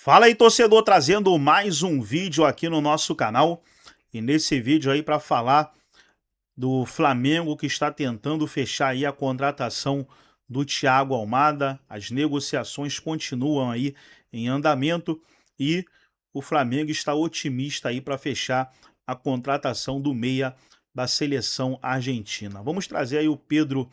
Fala aí, torcedor, trazendo mais um vídeo aqui no nosso canal. E nesse vídeo aí para falar do Flamengo, que está tentando fechar aí a contratação do Thiago Almada. As negociações continuam aí em andamento e o Flamengo está otimista aí para fechar a contratação do meia da seleção argentina. Vamos trazer aí o Pedro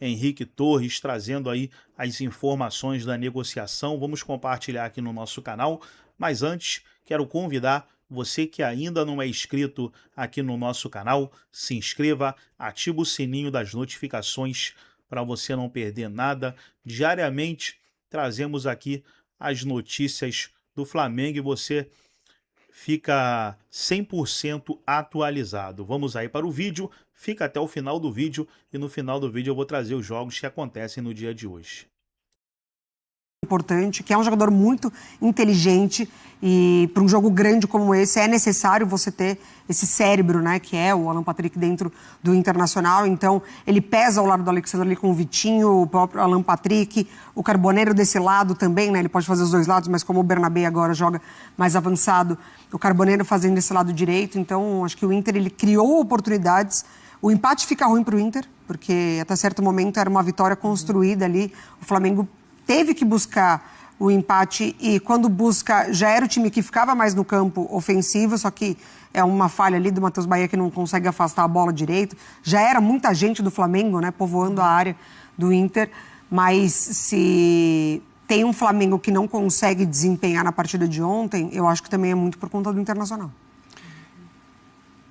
Henrique Torres trazendo aí as informações da negociação. Vamos compartilhar aqui no nosso canal, mas antes quero convidar você que ainda não é inscrito aqui no nosso canal, se inscreva, ative o sininho das notificações para você não perder nada. Diariamente trazemos aqui as notícias do Flamengo e você fica 100% atualizado. Vamos aí para o vídeo, fica até o final do vídeo e no final do vídeo eu vou trazer os jogos que acontecem no dia de hoje. Importante, que é um jogador muito inteligente e para um jogo grande como esse é necessário você ter esse cérebro, né, que é o Alan Patrick dentro do Internacional. Então ele pesa ao lado do Alexandre ali com o Vitinho, o próprio Alan Patrick, o Carboneiro desse lado também, né, ele pode fazer os dois lados, mas como o Bernabé agora joga mais avançado, o Carboneiro fazendo esse lado direito. Então acho que o Inter ele criou oportunidades. O empate fica ruim para o Inter, porque até certo momento era uma vitória construída ali, o Flamengo teve que buscar o empate e quando busca, já era o time que ficava mais no campo ofensivo, só que é uma falha ali do Matheus Bahia que não consegue afastar a bola direito. Já era muita gente do Flamengo, né, povoando a área do Inter, mas se tem um Flamengo que não consegue desempenhar na partida de ontem, eu acho que também é muito por conta do Internacional.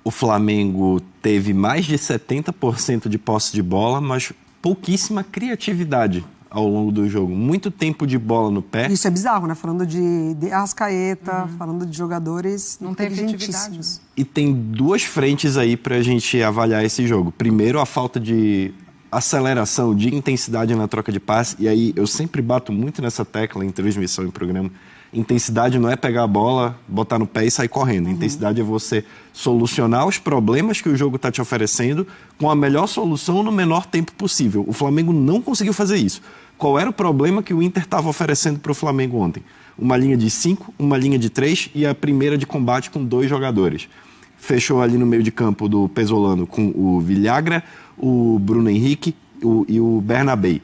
O Flamengo teve mais de 70% de posse de bola, mas pouquíssima criatividade ao longo do jogo. Muito tempo de bola no pé. Isso é bizarro, né? Falando de Arrascaeta, falando de jogadores não teve inteligentíssimos. E tem duas frentes aí pra gente avaliar esse jogo. Primeiro, a falta de aceleração, de intensidade na troca de passe. E aí eu sempre bato muito nessa tecla em transmissão, em programa. Intensidade não é pegar a bola, botar no pé e sair correndo. Intensidade é você solucionar os problemas que o jogo está te oferecendo com a melhor solução no menor tempo possível. O Flamengo não conseguiu fazer isso. Qual era o problema que o Inter estava oferecendo para o Flamengo ontem? Uma linha de 5, uma linha de 3 e a primeira de combate com 2 jogadores. Fechou ali no meio de campo do Pesolano com o Villagra, o Bruno Henrique e o Bernabé.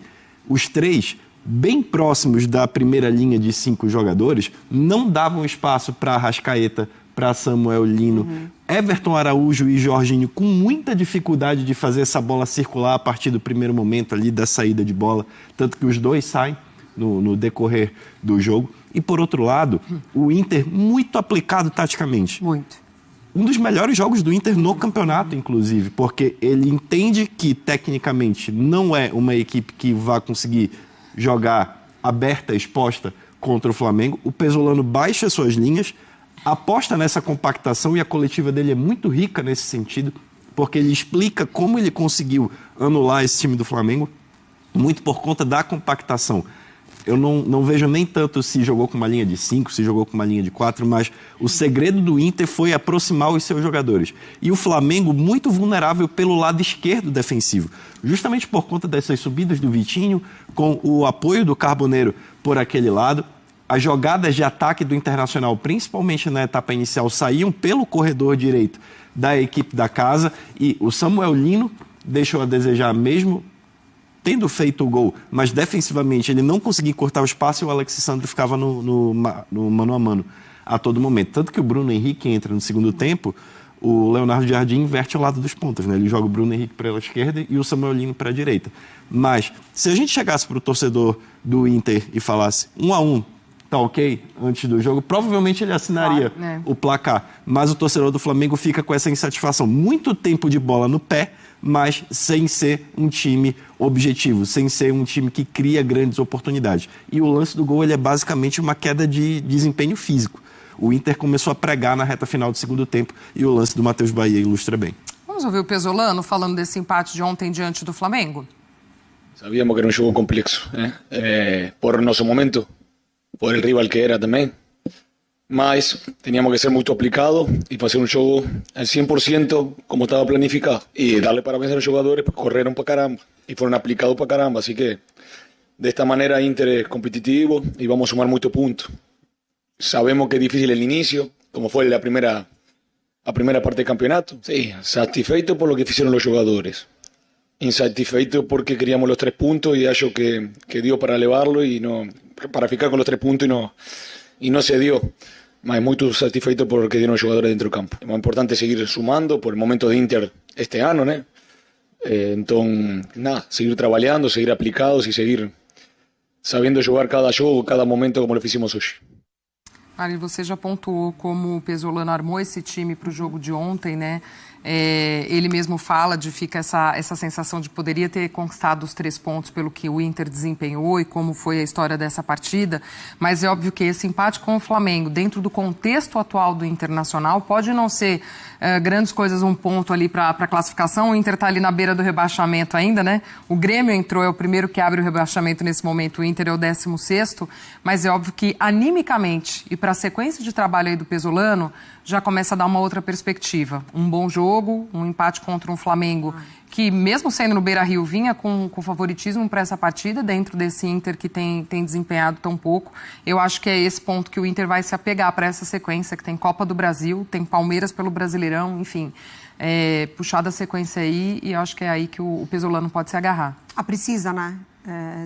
Os três, bem próximos da primeira linha de 5 jogadores, não davam espaço para Arrascaeta, para Samuel Lino, Everton Araújo e Jorginho com muita dificuldade de fazer essa bola circular a partir do primeiro momento ali da saída de bola, tanto que os dois saem no decorrer do jogo. E por outro lado, o Inter muito aplicado taticamente. Muito. Um dos melhores jogos do Inter no campeonato, inclusive, porque ele entende que tecnicamente não é uma equipe que vai conseguir jogar aberta, exposta contra o Flamengo. O Pesolano baixa suas linhas, aposta nessa compactação e a coletiva dele é muito rica nesse sentido, porque ele explica como ele conseguiu anular esse time do Flamengo, muito por conta da compactação. Eu não vejo nem tanto se jogou com uma linha de 5, se jogou com uma linha de 4, mas o segredo do Inter foi aproximar os seus jogadores. E o Flamengo muito vulnerável pelo lado esquerdo defensivo, justamente por conta dessas subidas do Vitinho, com o apoio do Carboneiro por aquele lado. As jogadas de ataque do Internacional, principalmente na etapa inicial, saíam pelo corredor direito da equipe da casa e o Samuel Lino deixou a desejar mesmo tendo feito o gol, mas defensivamente ele não conseguia cortar o espaço e o Alexis Sandro ficava no mano a mano a todo momento. Tanto que o Bruno Henrique entra no segundo tempo, o Leonardo Jardim inverte ao lado dos pontas, né? Ele joga o Bruno Henrique para a esquerda e o Samuel Lino para a direita. Mas se a gente chegasse para o torcedor do Inter e falasse 1-1, tá ok, antes do jogo, provavelmente ele assinaria o placar. Mas o torcedor do Flamengo fica com essa insatisfação. Muito tempo de bola no pé, mas sem ser um time objetivo, sem ser um time que cria grandes oportunidades. E o lance do gol ele é basicamente uma queda de desempenho físico. O Inter começou a pregar na reta final do segundo tempo e o lance do Matheus Bahia ilustra bem. Vamos ouvir o Pesolano falando desse empate de ontem diante do Flamengo? Sabíamos que era um jogo complexo, por nosso momento, por el rival que era também. Mas teníamos que ser muito aplicado y fazer um jogo al 100% como estaba planificado. Y darle parabéns a los jugadores, porque correron para caramba y fueron aplicados para caramba. Así que de esta manera Inter es competitivo y vamos a sumar muchos puntos. Sabemos que es difícil el inicio, como fue a primera parte del campeonato. Sí, satisfeito por lo que hicieron los jugadores. Insatisfeito porque queríamos los 3 puntos y hallo que dio para elevarlo y no para ficar con los 3 puntos y no se dio. Mas muy satisfeito por lo que dieron los jugadores dentro del campo. Es muy importante seguir sumando por el momento de Inter este año, ¿no? Entonces, nada, seguir trabajando, seguir aplicados y seguir sabendo jogar cada jogo, cada momento como lo hicimos hoje. Ari, você já pontuou como o Pesolano armou esse time para o jogo de ontem, né? Ele mesmo fala de fica essa sensação de poderia ter conquistado os 3 pontos pelo que o Inter desempenhou e como foi a história dessa partida, mas é óbvio que esse empate com o Flamengo, dentro do contexto atual do Internacional, pode não ser grandes coisas, um ponto ali para a classificação. O Inter está ali na beira do rebaixamento ainda, né? O Grêmio entrou, é o primeiro que abre o rebaixamento nesse momento, o Inter é o 16º, mas é óbvio que animicamente e para a sequência de trabalho aí do Pesolano, já começa a dar uma outra perspectiva. Um bom jogo, um empate contra um Flamengo que, mesmo sendo no Beira-Rio, vinha com favoritismo para essa partida, dentro desse Inter que tem desempenhado tão pouco. Eu acho que é esse ponto que o Inter vai se apegar para essa sequência, que tem Copa do Brasil, tem Palmeiras pelo Brasileirão, enfim, puxar da sequência aí, e eu acho que é aí que o Pesolano pode se agarrar. Precisa, né?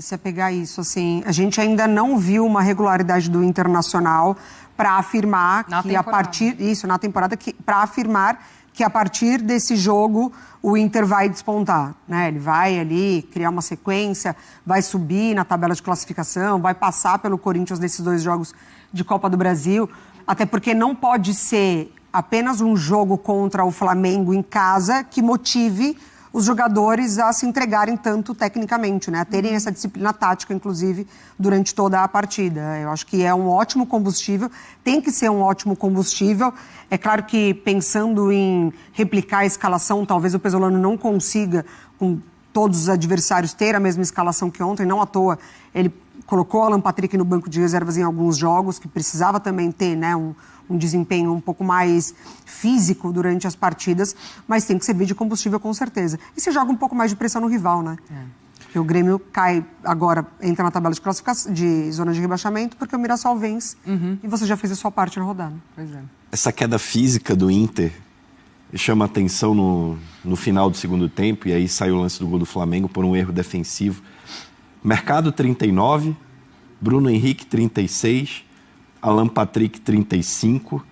Se apegar a isso, assim, a gente ainda não viu uma regularidade do Internacional para afirmar que a partir na temporada, para afirmar que a partir desse jogo o Inter vai despontar, né? Ele vai ali criar uma sequência, vai subir na tabela de classificação, vai passar pelo Corinthians nesses 2 jogos de Copa do Brasil, até porque não pode ser apenas um jogo contra o Flamengo em casa que motive os jogadores a se entregarem tanto tecnicamente, né? A terem essa disciplina tática, inclusive, durante toda a partida. Eu acho que é um ótimo combustível, tem que ser um ótimo combustível. É claro que, pensando em replicar a escalação, talvez o Pesolano não consiga, com todos os adversários, ter a mesma escalação que ontem. Não à toa, ele colocou o Alan Patrick no banco de reservas em alguns jogos, que precisava também ter, né, um desempenho um pouco mais físico durante as partidas, mas tem que servir de combustível com certeza. E você joga um pouco mais de pressão no rival, né? Porque o Grêmio cai agora, entra na tabela de classificação, de zona de rebaixamento, porque o Mirassol vence e você já fez a sua parte na rodada. Pois é. Essa queda física do Inter chama atenção no final do segundo tempo, e aí sai o lance do gol do Flamengo por um erro defensivo. Mercado 39, Bruno Henrique 36, Alan Patrick 35,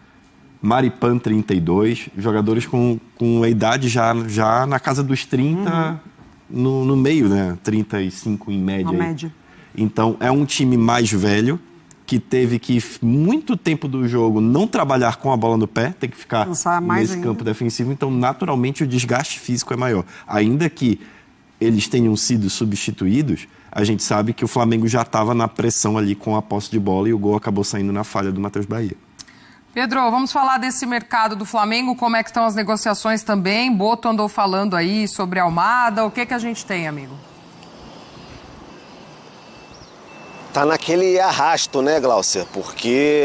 Maripan 32, jogadores com a idade já na casa dos 30, no meio, né? 35 em média. Média. Então é um time mais velho que teve que muito tempo do jogo não trabalhar com a bola no pé, tem que ficar nesse campo defensivo, então naturalmente o desgaste físico é maior. Ainda que eles tenham sido substituídos, a gente sabe que o Flamengo já estava na pressão ali com a posse de bola e o gol acabou saindo na falha do Matheus Bahia. Pedro, vamos falar desse mercado do Flamengo, como é que estão as negociações também? Boto andou falando aí sobre a Almada, o que a gente tem, amigo? Tá naquele arrasto, né, Glaucia? Porque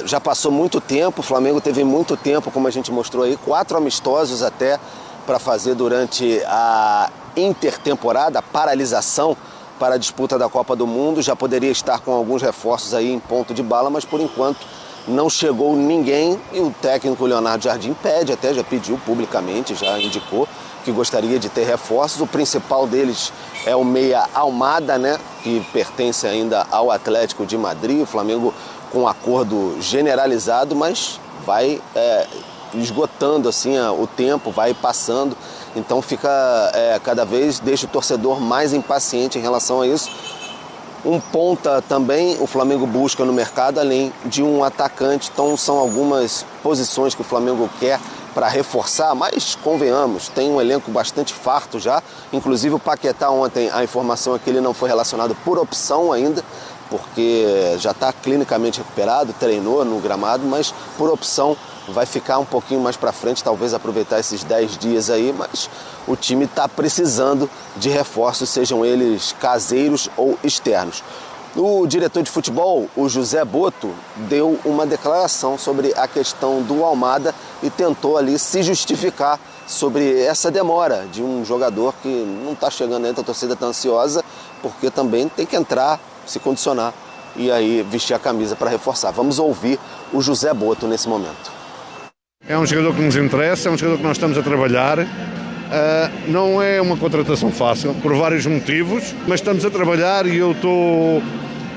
já passou muito tempo, o Flamengo teve muito tempo, como a gente mostrou aí, 4 amistosos até para fazer durante a intertemporada, a paralisação para a disputa da Copa do Mundo. Já poderia estar com alguns reforços aí em ponto de bala, mas por enquanto não chegou ninguém e o técnico Leonardo Jardim pede, até já pediu publicamente, já indicou que gostaria de ter reforços. O principal deles é o meia Almada, né, que pertence ainda ao Atlético de Madrid. O Flamengo com um acordo generalizado, mas vai esgotando assim o tempo, vai passando. Então fica cada vez, deixa o torcedor mais impaciente em relação a isso. Um ponta também o Flamengo busca no mercado, além de um atacante. Então são algumas posições que o Flamengo quer para reforçar, mas convenhamos, tem um elenco bastante farto já. Inclusive o Paquetá ontem, a informação é que ele não foi relacionado por opção ainda, porque já está clinicamente recuperado, treinou no gramado, mas por opção vai ficar um pouquinho mais para frente, talvez aproveitar esses 10 dias aí, mas o time está precisando de reforços, sejam eles caseiros ou externos. O diretor de futebol, o José Boto, deu uma declaração sobre a questão do Almada e tentou ali se justificar sobre essa demora de um jogador que não está chegando ainda, a torcida está ansiosa, porque também tem que entrar, se condicionar e aí vestir a camisa para reforçar. Vamos ouvir o José Boto nesse momento. É um jogador que nos interessa, é um jogador que nós estamos a trabalhar. Não é uma contratação fácil, por vários motivos, mas estamos a trabalhar e eu estou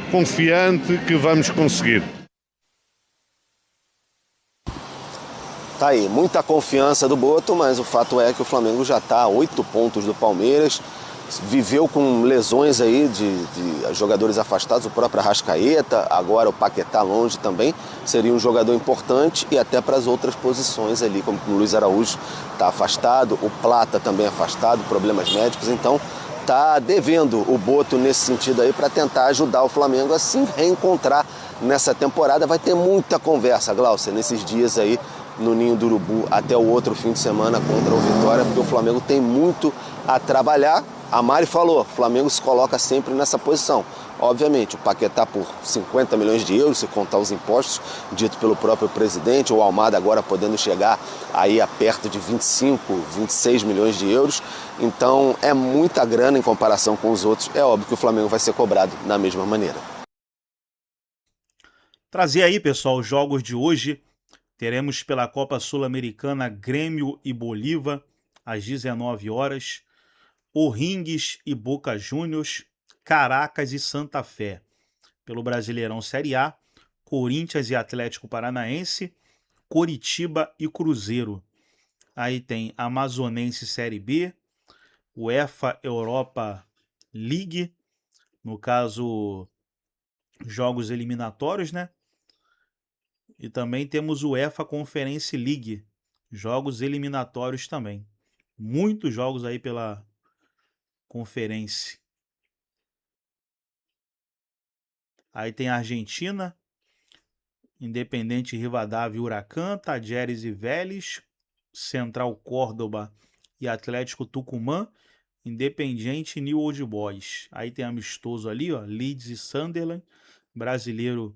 confiante que vamos conseguir. Tá aí, muita confiança do Boto, mas o fato é que o Flamengo já está a 8 pontos do Palmeiras, viveu com lesões aí de jogadores afastados, o próprio Arrascaeta, agora o Paquetá longe também, seria um jogador importante e até para as outras posições ali, como o Luiz Araújo está afastado, o Plata também afastado, problemas médicos, então tá devendo o Boto nesse sentido aí para tentar ajudar o Flamengo a se reencontrar nessa temporada. Vai ter muita conversa, Glaucia, nesses dias aí no Ninho do Urubu até o outro fim de semana contra o Vitória, porque o Flamengo tem muito a trabalhar. A Mari falou, o Flamengo se coloca sempre nessa posição. Obviamente, o Paquetá por 50 milhões de euros, se contar os impostos, dito pelo próprio presidente, o Almada agora podendo chegar aí a perto de 25, 26 milhões de euros. Então, é muita grana em comparação com os outros. É óbvio que o Flamengo vai ser cobrado da mesma maneira. Trazer aí, pessoal, os jogos de hoje. Teremos pela Copa Sul-Americana Grêmio e Bolívar, às 19 horas. O'Higgins e Boca Juniors, Caracas e Santa Fé. Pelo Brasileirão Série A, Corinthians e Atlético Paranaense, Coritiba e Cruzeiro. Aí tem Amazonense Série B, UEFA Europa League, no caso, jogos eliminatórios, né? E também temos UEFA Conference League, jogos eliminatórios também. Muitos jogos aí pela Conferência. Aí tem a Argentina, Independente Rivadavia e Huracan, Tajeres e Vélez, Central Córdoba e Atlético Tucumã, Independiente e New Old Boys. Aí tem amistoso ali, ó, Leeds e Sunderland, Brasileiro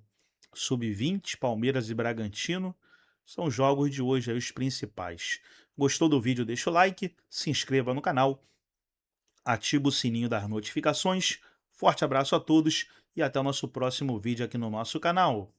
Sub-20, Palmeiras e Bragantino. São jogos de hoje aí os principais. Gostou do vídeo? Deixa o like, se inscreva no canal, ativa o sininho das notificações. Forte abraço a todos e até o nosso próximo vídeo aqui no nosso canal.